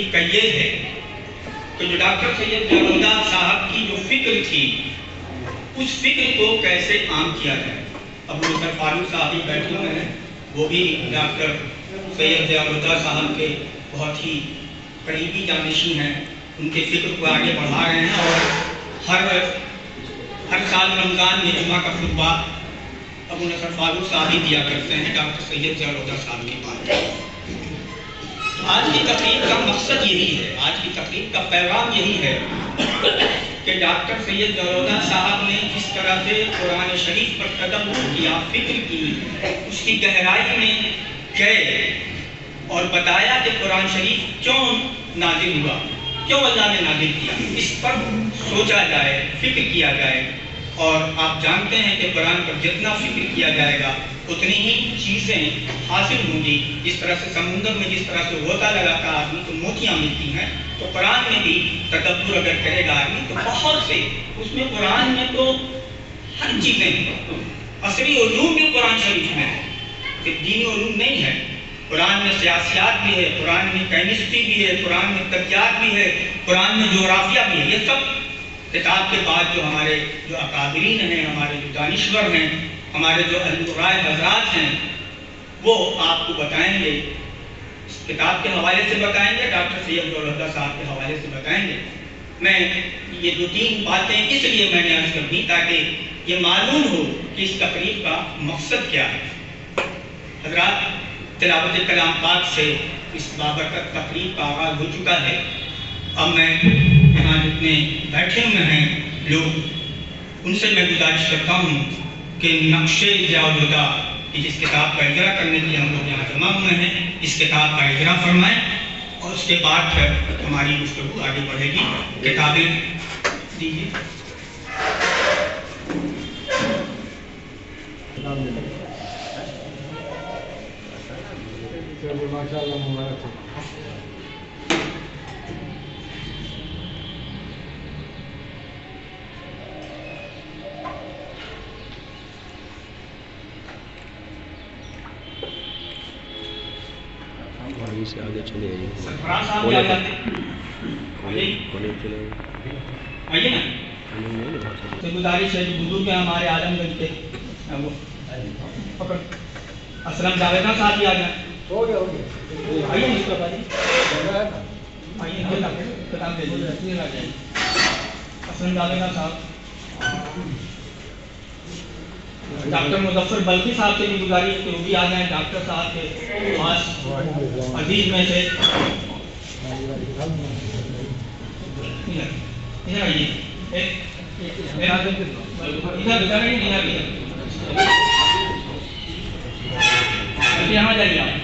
تقریب کا یہ ہے کہ جو ڈاکٹر سید ضیاء الرحمن صاحب کی جو فکر تھی اس فکر کو کیسے عام کیا جائے. ابو نصر فاروق صاحب بھی بیٹھے ہوئے ہیں, وہ بھی ڈاکٹر سید ضیاء الرحمن صاحب کے بہت ہی قریبی جانشین ہیں. ان کے فکر کو آگے بڑھا رہے ہیں اور ہر سال رمضان میں جمعہ کا خطبہ ابو نصر فاروق صاحب ہی دیا کرتے ہیں ڈاکٹر سید ضیاء الرحمن صاحب کے بعد. آج کی تقریب کا مقصد یہی ہے, آج کی تقریب کا پیغام یہی ہے کہ ڈاکٹر سید ضیاء الرحمن صاحب نے جس طرح سے قرآن شریف پر تدبر کیا, فکر کی, اس کی گہرائی میں گئے اور بتایا کہ قرآن شریف کیوں نازل ہوا, کیوں اللہ نے نازل کیا, اس پر سوچا جائے, فکر کیا جائے. اور آپ جانتے ہیں کہ قرآن پر جتنا فکر کیا جائے گا اتنی ہی چیزیں حاصل ہوں گی. جس طرح سے سمندر میں جس طرح سے غوطہ لگاتا آدمی تو موتیاں ملتی ہیں, تو قرآن میں بھی تدبر اگر کرے گا آدمی تو بہت سے, اس میں قرآن میں تو ہر چیزیں ہیں. عصری علوم بھی قرآن شریف میں ہے, صرف دینی علوم نہیں ہے. قرآن میں سیاسیات بھی ہے, قرآن میں کیمسٹری بھی ہے, قرآن میں طبیعیات بھی ہے, قرآن میں جغرافیہ بھی ہے. یہ سب کتاب کے بعد جو ہمارے جو اکابرین ہیں, ہمارے جو دانشور ہیں, ہمارے جو علماء حضرات ہیں, وہ آپ کو بتائیں گے, اس کتاب کے حوالے سے بتائیں گے, ڈاکٹر سید ضیاء الرحمن صاحب کے حوالے سے بتائیں گے. میں یہ دو تین باتیں اس لیے میں نے عرض کر دی تاکہ یہ معلوم ہو کہ اس تقریب کا مقصد کیا ہے. حضرات, تلاوت کلام پاک سے اس بابرکت تقریب کا آغاز ہو چکا ہے. اب میں یہاں جتنے بیٹھے ہوئے ہیں لوگ, ان سے میں گزارش کرتا ہوں کہ نقش ضیاء الرحمن کی جس کتاب کا اجرا کرنے کے لیے ہم لوگ یہاں جمع ہوئے ہیں, اس کتاب کا اجرا فرمائیں اور اس کے بعد پھر ہماری گفتگو آگے بڑھے گی. کتابیں دیجیے. سے آگے چلے سرفراز صاحب بھی آ جاتے ہیں, آئیے نا. سے گزارش ہے جو بزرگ ہیں ہمارے عالم گنج کے, وہ پکڑ اسلم جاویدہ صاحب بھی آ جائیں. آئیے مصطفیٰ جی, آئیے کتاب دے دیجیے. اسلم جاویدہ صاحب, ڈاکٹر مظفر بلخی صاحب سے بھی گزارش کہ وہ بھی آ جائیں. ڈاکٹر صاحب کے خاص عزیز میں سے ادھر آئیے, یہاں جائیے آپ.